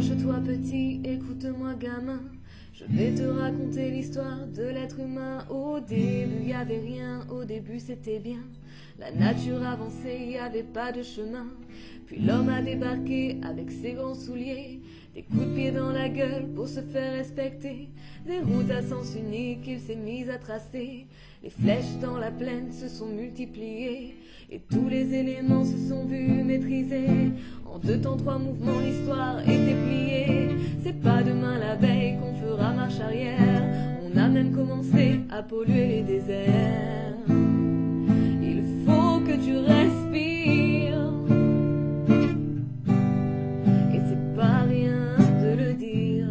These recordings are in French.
Accroche-toi petit, écoute-moi gamin. Je vais te raconter l'histoire de l'être humain. Au début y avait rien, au début c'était bien. La nature avançait, y avait pas de chemin. Puis l'homme a débarqué avec ses grands souliers, des coups de pied dans la gueule pour se faire respecter. Des routes à sens unique il s'est mis à tracer. Les flèches dans la plaine se sont multipliées et tous les éléments se sont vus maîtrisés. En 2 temps 3 mouvements l'histoire était pliée. C'est pas demain la veille qu'on fera marche arrière. On a même commencé à polluer les déserts. Il faut que tu respires, et c'est pas rien de le dire.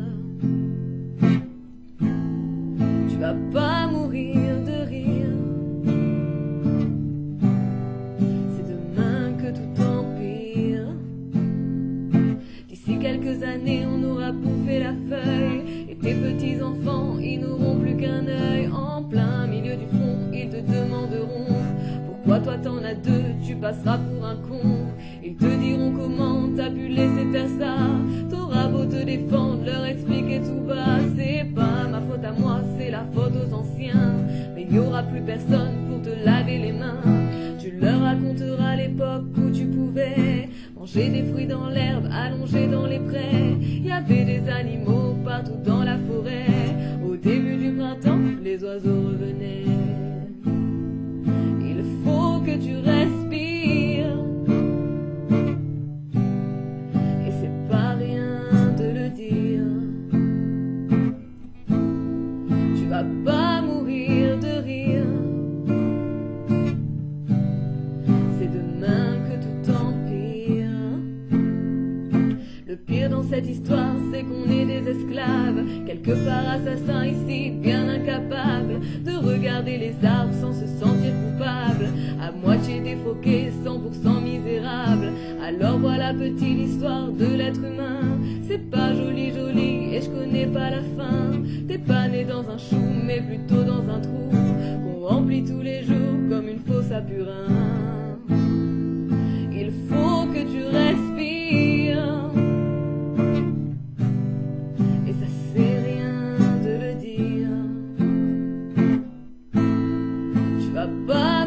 Tu vas pas mourir de rire. C'est demain que tout empire. D'ici quelques années on aura bouffé la feuille, et tes petits enfants ils n'auront plus qu'un œil. En plein milieu du front ils te demanderont pourquoi toi t'en as 2, tu passeras pour un con. Ils te diront comment t'as pu laisser faire ça. T'auras beau te défendre, leur expliquer tout bas. C'est pas ma faute à moi, c'est la faute aux anciens. Mais il y aura plus personne pour te laver les mains. Tu leur raconteras l'époque où tu pouvais manger des fruits dans l'herbe, allongés dans les prés. Il y avait des animaux partout dans la forêt. Au début du printemps, les oiseaux revenaient. Il faut que tu respires, et c'est pas rien de le dire. Tu vas pas mourir de rire. C'est demain que tout empire. Le pire dans cette histoire, c'est qu'on est des esclaves, quelque part assassins ici, bien incapables de regarder les arbres sans se sentir coupables, à moitié défroqués, 100% misérables. Alors voilà petite l'histoire de l'être humain. C'est pas joli joli et je connais pas la fin. T'es pas né dans un chou mais plutôt dans un trou qu'on remplit tous les jours comme une fosse à purin. Il faut que tu respires, et ça c'est rien de le dire. Tu vas pas